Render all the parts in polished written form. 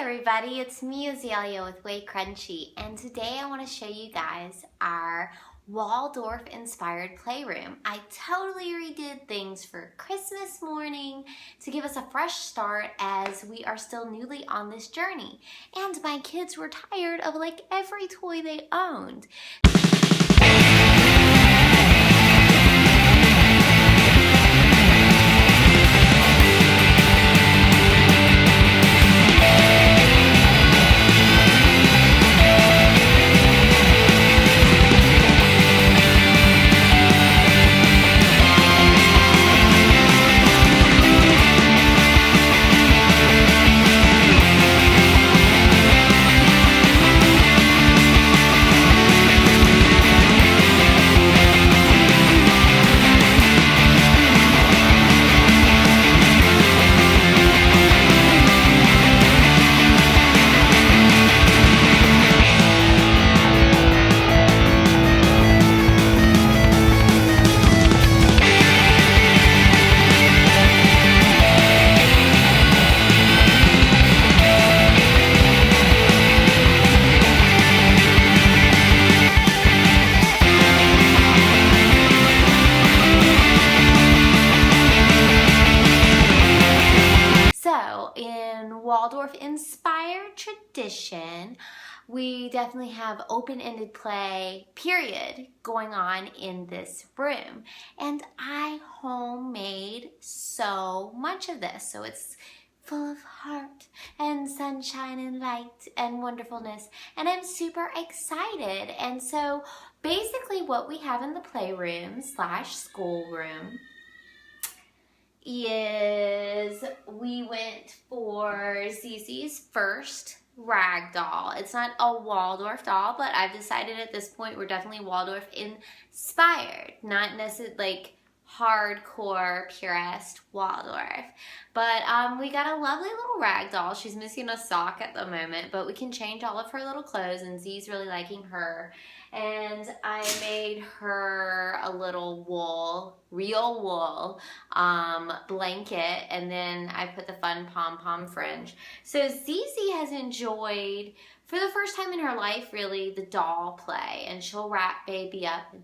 Everybody, it's me Azalea with Way Crunchy, and today I want to show you guys our Waldorf inspired playroom. I totally redid things for Christmas morning to give us a fresh start as we are still newly on this journey. And my kids were tired of like every toy they owned. In Waldorf-inspired tradition, we definitely have open-ended play, period, going on in this room. And I homemade so much of this. So it's full of heart and sunshine and light and wonderfulness. And I'm super excited. And so basically what we have in the playroom / schoolroom is we went for Zizi's first rag doll. It's not a Waldorf doll, but I've decided at this point we're definitely Waldorf inspired, not necessarily like hardcore purist Waldorf. But we got a lovely little rag doll. She's missing a sock at the moment, but we can change all of her little clothes, and Z's really liking her. And I made her a little wool, real wool blanket, and then I put the fun pom-pom fringe. So Zizi has enjoyed, for the first time in her life really, the doll play, and she'll wrap baby up and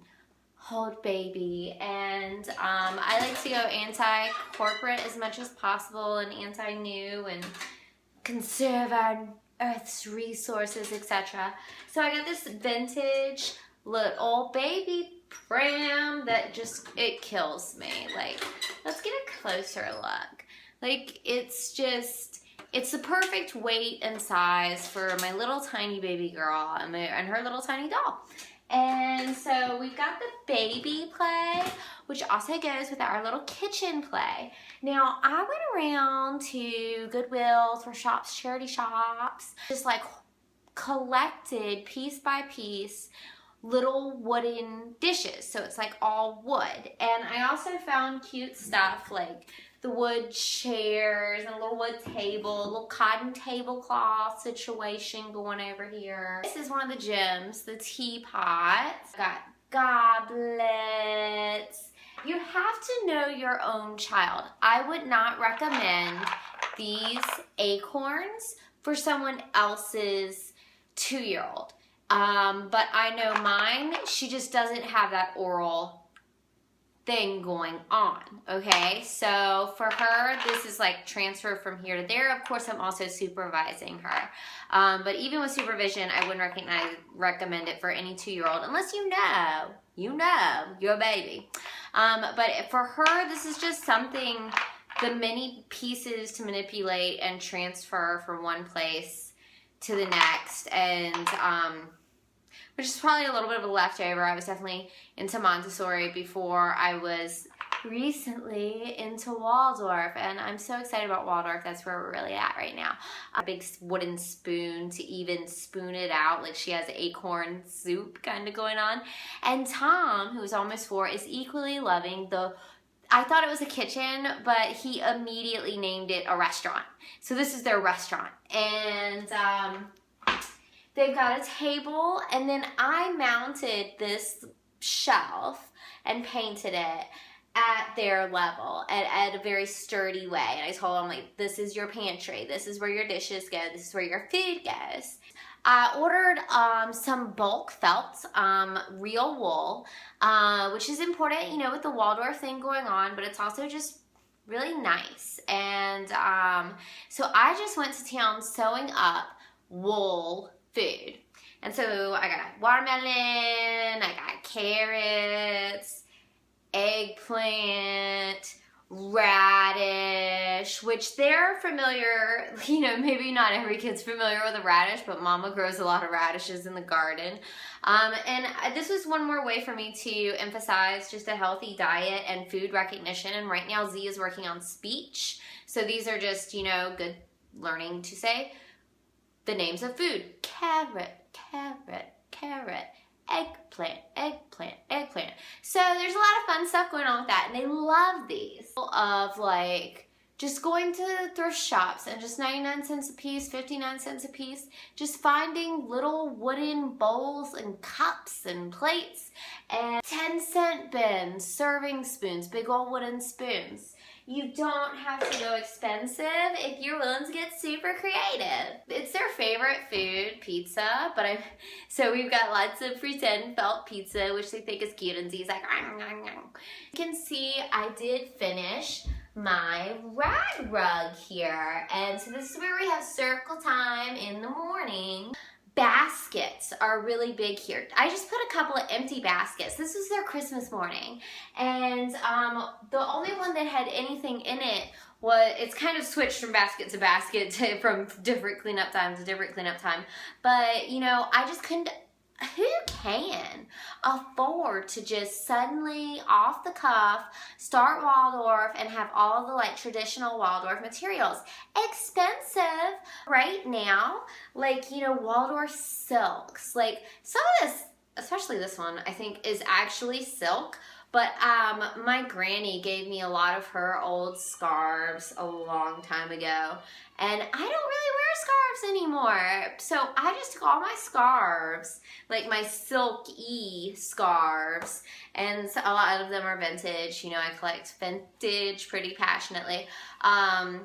hold baby. And I like to go anti-corporate as much as possible and anti-new and conserve our Earth's resources, etc. So I got this vintage little baby pram that just, it kills me. Like, let's get a closer look. Like, it's just, it's the perfect weight and size for my little tiny baby girl and her little tiny doll. And so we've got the baby play, which also goes with our little kitchen play. Now, I went around to Goodwill, thrift shops, charity shops, just like collected piece by piece little wooden dishes. So it's like all wood. And I also found cute stuff like the wood chairs and a little wood table, a little cotton tablecloth situation going over here. This is one of the gems, the teapots. Got goblets. You have to know your own child. I would not recommend these acorns for someone else's 2-year-old. But I know mine, she just doesn't have that oral thing going on, okay? So for her, this is like transfer from here to there. Of course, I'm also supervising her. But even with supervision, I wouldn't recommend it for any 2-year-old unless you know your baby. But for her, this is just something, the many pieces to manipulate and transfer from one place to the next. And which is probably a little bit of a leftover. I was definitely into Montessori before I was recently into Waldorf, and I'm so excited about Waldorf. That's where we're really at right now. A big wooden spoon to even spoon it out, like she has acorn soup kind of going on. And Tom, who's almost 4, is equally loving the, I thought it was a kitchen, but he immediately named it a restaurant. So this is their restaurant. And they've got a table, and then I mounted this shelf and painted it at their level, at a very sturdy way. And I told them, like, this is your pantry, this is where your dishes go, this is where your food goes. I ordered some bulk felt, real wool, which is important, you know, with the Waldorf thing going on, but it's also just really nice. And so I just went to town sewing up wool food. And so I got watermelon, I got carrots, eggplant, radish, which they're familiar, you know, maybe not every kid's familiar with a radish, but Mama grows a lot of radishes in the garden. And this was one more way for me to emphasize just a healthy diet and food recognition. And right now Z is working on speech. So these are just, you know, good learning to say the names of food. Carrot, carrot, carrot. Eggplant, eggplant, eggplant. So there's a lot of fun stuff going on with that, and they love these. Of like just going to thrift shops and just 99 cents a piece, 59 cents a piece, just finding little wooden bowls and cups and plates and 10-cent bins, serving spoons, big old wooden spoons. You don't have to go expensive if you're willing to get super creative. It's their favorite food, pizza, so we've got lots of pretend felt pizza, which they think is cute, and Z's like, you can see I did finish my rag rug here. And so this is where we have circle time in the morning. Baskets are really big here. I just put a couple of empty baskets. This was their Christmas morning. And the only one that had anything in it was, it's kind of switched from basket to basket from different cleanup time to different cleanup time. But, you know, I just couldn't, who can afford to just suddenly off the cuff start Waldorf and have all the like traditional Waldorf materials? Expensive right now, like, you know, Waldorf silks, like some of this, especially this one, I think is actually silk. But my granny gave me a lot of her old scarves a long time ago, and I don't really wear scarves anymore. So I just took all my scarves, like my silky scarves, and a lot of them are vintage. You know, I collect vintage pretty passionately. A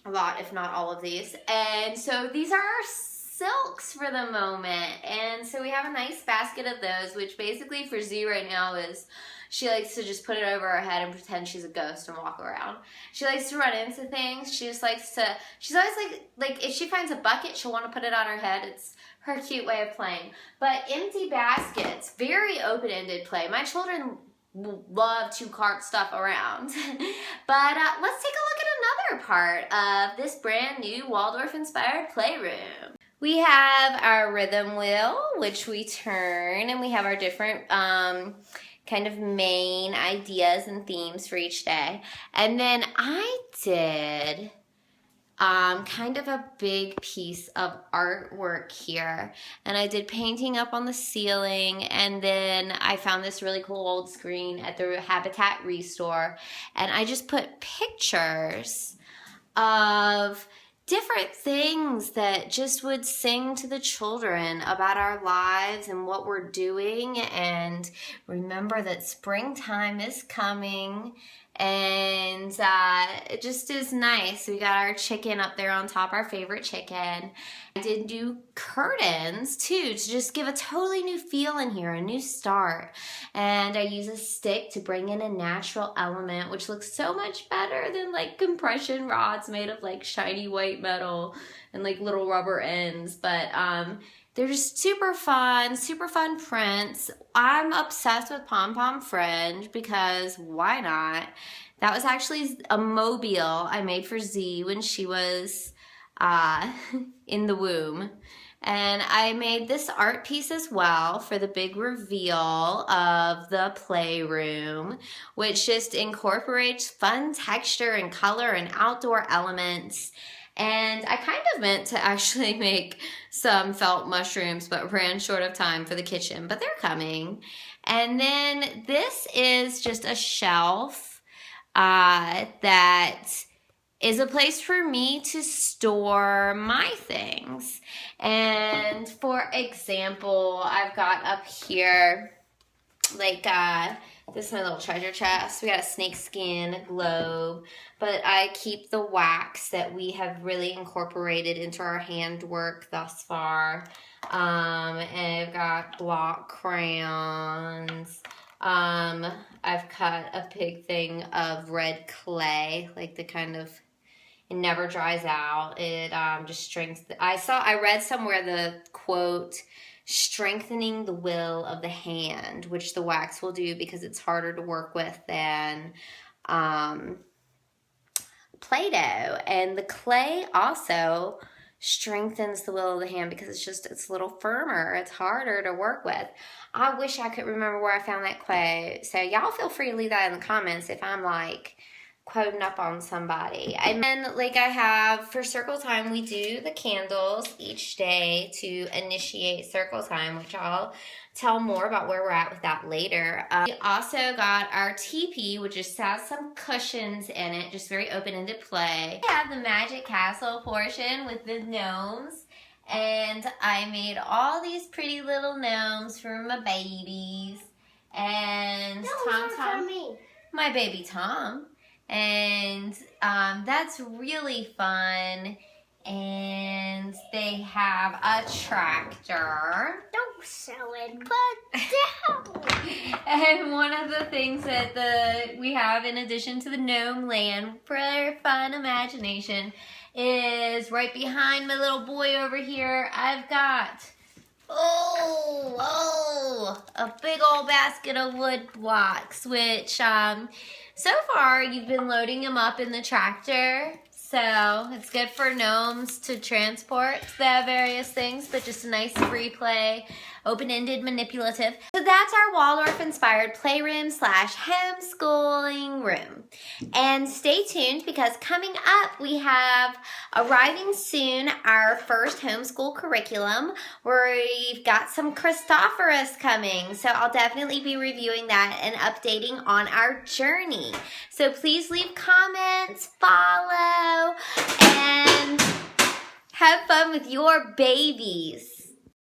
lot, if not all of these. And so these are our silks for the moment. And so we have a nice basket of those, which basically for Z right now is, she likes to just put it over her head and pretend she's a ghost and walk around. She likes to run into things. She just likes to, she's always like if she finds a bucket, she'll want to put it on her head. It's her cute way of playing. But empty baskets, very open-ended play. My children love to cart stuff around. But let's take a look at another part of this brand new Waldorf-inspired playroom. We have our rhythm wheel, which we turn, and we have our different kind of main ideas and themes for each day. And then I did kind of a big piece of artwork here, and I did painting up on the ceiling, and then I found this really cool old screen at the Habitat Restore, and I just put pictures of different things that just would sing to the children about our lives and what we're doing. And remember that springtime is coming, and it just is nice. We got our chicken up there on top, our favorite chicken. I did do curtains too, to just give a totally new feel in here, a new start. And I use a stick to bring in a natural element, which looks so much better than like compression rods made of like shiny white metal and like little rubber ends. But they're just super fun prints. I'm obsessed with Pom Pom Fringe because why not? That was actually a mobile I made for Z when she was in the womb. And I made this art piece as well for the big reveal of the playroom, which just incorporates fun texture and color and outdoor elements. And I kind of meant to actually make some felt mushrooms, but ran short of time for the kitchen, but they're coming. And then this is just a shelf that is a place for me to store my things. And for example, I've got up here like, this is my little treasure chest. We got a snake skin, a globe, but I keep the wax that we have really incorporated into our handwork thus far. And I've got block crayons. I've cut a big thing of red clay, like the kind of, it never dries out. It just strengthens. I read somewhere the quote, strengthening the will of the hand, which the wax will do because it's harder to work with than Play-Doh. And the clay also strengthens the will of the hand because it's a little firmer. It's harder to work with. I wish I could remember where I found that quote. So y'all feel free to leave that in the comments if I'm like quoting up on somebody. And then like I have for circle time, we do the candles each day to initiate circle time, which I'll tell more about where we're at with that later. We also got our teepee, which just has some cushions in it, just very open-ended play. We have the Magic Castle portion with the gnomes, and I made all these pretty little gnomes for my babies. And Tom, my baby Tom. And that's really fun. And they have a tractor. Don't sell it, put down. And one of the things that we have in addition to the gnome land for fun imagination is right behind my little boy over here. I've got a big old basket of wood blocks, which so far you've been loading them up in the tractor. So it's good for gnomes to transport the various things, but just a nice free play, open-ended, manipulative. So that's our Waldorf-inspired playroom / homeschooling room. And stay tuned because coming up we have arriving soon our first homeschool curriculum where we've got some Christophorus coming. So I'll definitely be reviewing that and updating on our journey. So please leave comments, follow, and have fun with your babies.